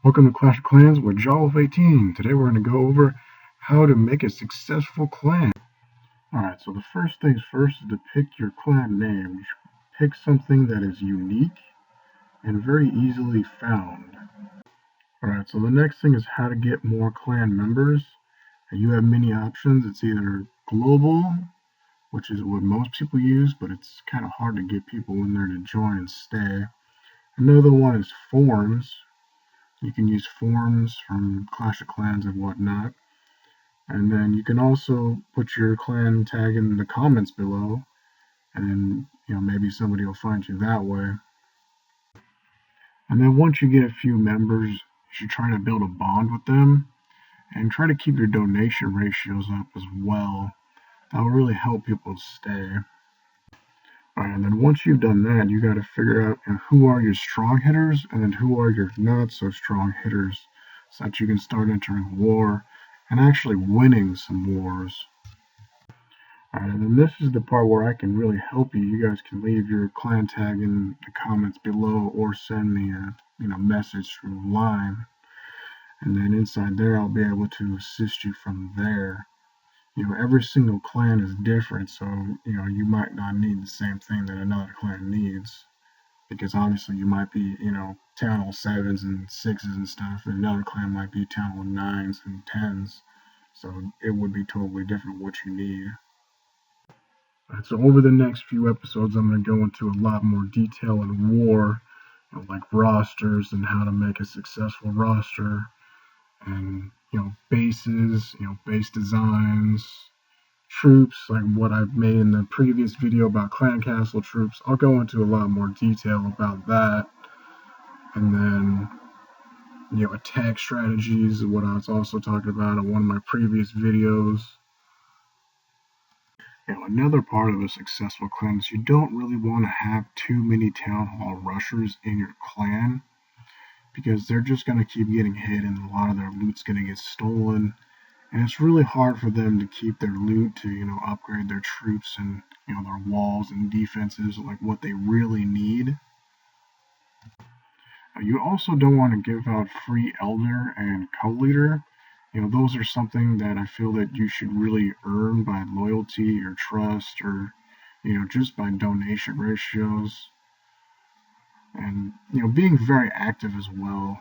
Welcome to Clash of Clans with Jolf18. Today we're going to go over how to make a successful clan. Alright, so the first things first is to pick your clan name. You should pick something that is unique and very easily found. Alright, so the next thing is how to get more clan members. And you have many options. It's either global, which is what most people use, but it's kind of hard to get people in there to join and stay. Another one is forms. You can use forms from Clash of Clans and whatnot. And then you can also put your clan tag in the comments below, and maybe somebody will find you that way. And then once you get a few members, you should try to build a bond with them and try to keep your donation ratios up as well. That will really help people stay. And then once you've done that, you got to figure out who are your strong hitters and then who are your not so strong hitters, so that you can start entering war and actually winning some wars. Alright, and then this is the part where I can really help you. You guys can leave your clan tag in the comments below or send me a message through line. And then inside there I'll be able to assist you from there. Every single clan is different, so you might not need the same thing that another clan needs. Because obviously you might be, town hall 7s and 6s and stuff, and another clan might be town hall 9s and 10s. So it would be totally different what you need. Alright, so over the next few episodes, I'm going to go into a lot more detail in war, like rosters and how to make a successful roster, and bases, base designs, troops, like what I've made in the previous video about clan castle troops. I'll go into a lot more detail about that, and then attack strategies, what I was also talking about in one of my previous videos. Another part of a successful clan is you don't really want to have too many town hall rushers in your clan, because they're just going to keep getting hit and a lot of their loot's going to get stolen, and it's really hard for them to keep their loot to upgrade their troops and their walls and defenses, like what they really need. You also don't want to give out free elder and co-leader. Those are something that I feel that you should really earn by loyalty or trust, or just by donation ratios, and being very active as well.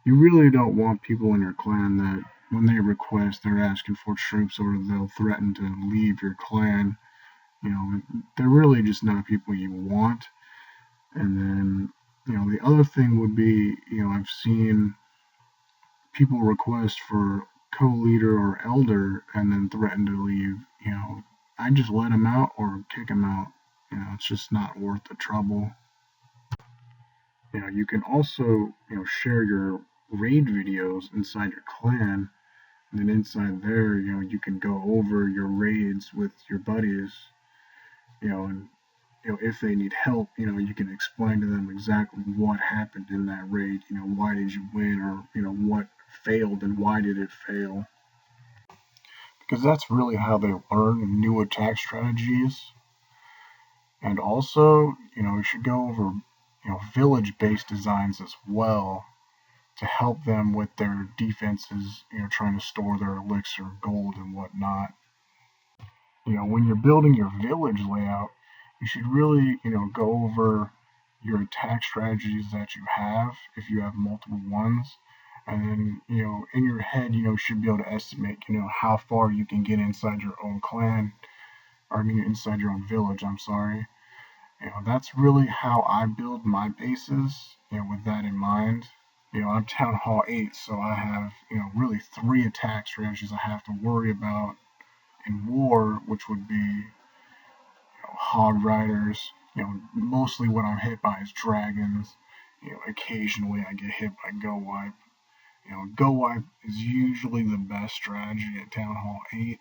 You really don't want people in your clan that when they request they're asking for troops or they'll threaten to leave your clan. They're really just not people you want. And then the other thing would be, I've seen people request for co-leader or elder and then threaten to leave. I just let them out or kick them out. It's just not worth the trouble. You can also share your raid videos inside your clan, and then inside there you can go over your raids with your buddies, and if they need help, you can explain to them exactly what happened in that raid. Why did you win, or what failed and why did it fail? Because that's really how they learn new attack strategies. And also, you should go over, village-based designs as well to help them with their defenses, trying to store their elixir, gold, and whatnot. When you're building your village layout, you should really, go over your attack strategies that you have, if you have multiple ones. And then, in your head, should be able to estimate, how far you can get inside your own clan, or inside your own village, I'm sorry. That's really how I build my bases, with that in mind. I'm Town Hall 8, so I have, really 3 attack strategies I have to worry about in war, which would be hog riders. Mostly what I'm hit by is dragons. Occasionally I get hit by go wipe. Go wipe is usually the best strategy at Town Hall 8.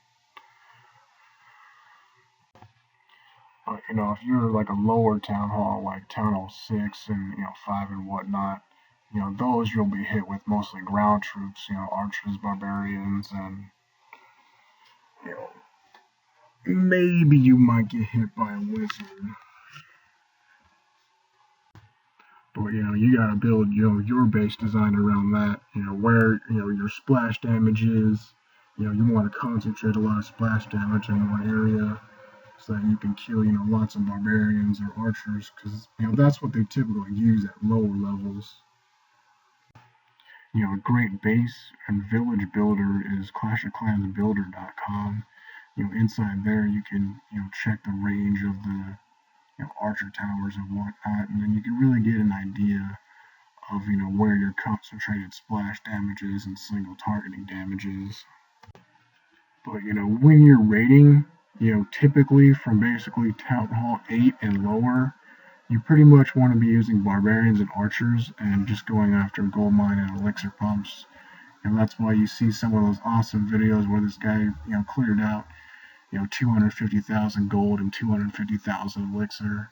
If you're like a lower town hall, like Town Hall 6 and 5 and whatnot, those you'll be hit with mostly ground troops, archers, barbarians, and maybe you might get hit by a wizard. But you gotta build your base design around that. Where your splash damage is. You want to concentrate a lot of splash damage in one area so that you can kill lots of barbarians or archers, because that's what they typically use at lower levels. A great base and village builder is ClashOfClansBuilder.com. Inside there you can check the range of the archer towers and whatnot, and then you can really get an idea of where your concentrated splash damage is and single targeting damage is. But when you're raiding, typically from basically Town Hall 8 and lower, you pretty much want to be using barbarians and archers and just going after gold mine and elixir pumps. And that's why you see some of those awesome videos where this guy cleared out 250,000 gold and 250,000 elixir,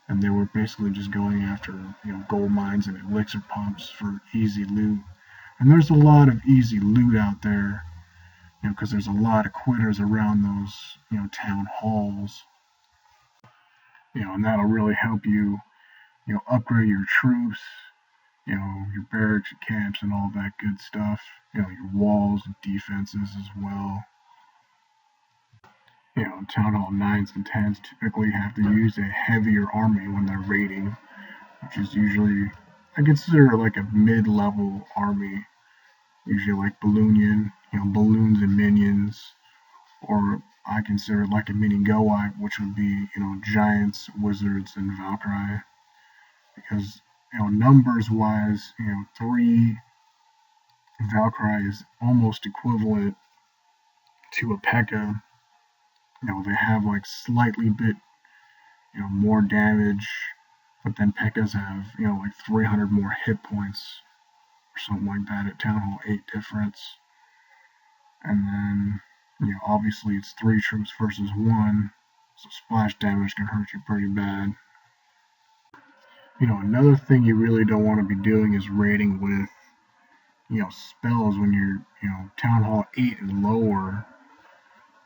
and they were basically just going after gold mines and elixir pumps for easy loot. And there's a lot of easy loot out there, because there's a lot of quitters around those town halls, and that'll really help you upgrade your troops, your barracks, your camps, and all that good stuff. Your walls and defenses as well. Town Hall 9s and 10s typically have to use a heavier army when they're raiding, which is usually, I consider like a mid-level army, usually like Balloonian, balloons and minions, or I consider like a mini Goite, which would be, giants, wizards, and Valkyrie, because, numbers-wise, 3 Valkyrie is almost equivalent to a P.E.K.K.A. They have like slightly bit, more damage, but then P.E.K.K.A.s have, like 300 more hit points or something like that at Town Hall 8 difference. And then, obviously it's 3 troops versus 1, so splash damage can hurt you pretty bad. Another thing you really don't want to be doing is raiding with, spells when you're, Town Hall 8 and lower,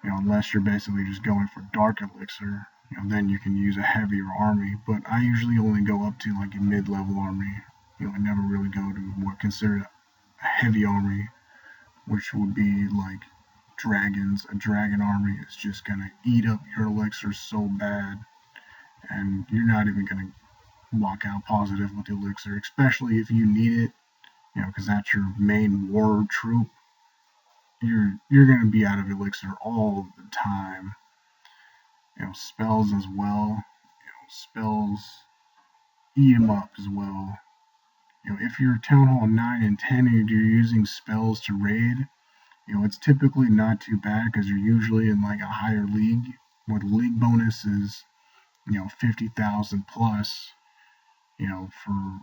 unless you're basically just going for Dark Elixir, then you can use a heavier army. But I usually only go up to like a mid-level army. I never really go to what considered a heavy army, which would be like dragons. A dragon army is just gonna eat up your elixir so bad, and you're not even gonna walk out positive with the elixir, especially if you need it, because that's your main war troop. You're gonna be out of elixir all the time. Spells as well. Spells eat them up as well. If you're Town Hall 9 and 10 and you're using spells to raid, it's typically not too bad because you're usually in like a higher league where the league bonus is, 50,000 plus, for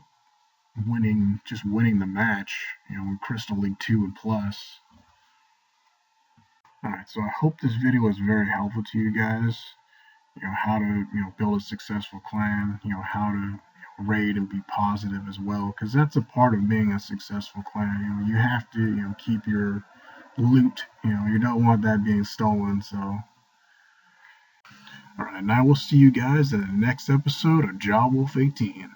winning the match, in Crystal League 2 and plus. Alright, so I hope this video was very helpful to you guys. How to, build a successful clan, how to raid and be positive as well, because that's a part of being a successful clan. You have to, keep your loot, you don't want that being stolen. So, alright, and I will see you guys in the next episode of Jawwolf 18.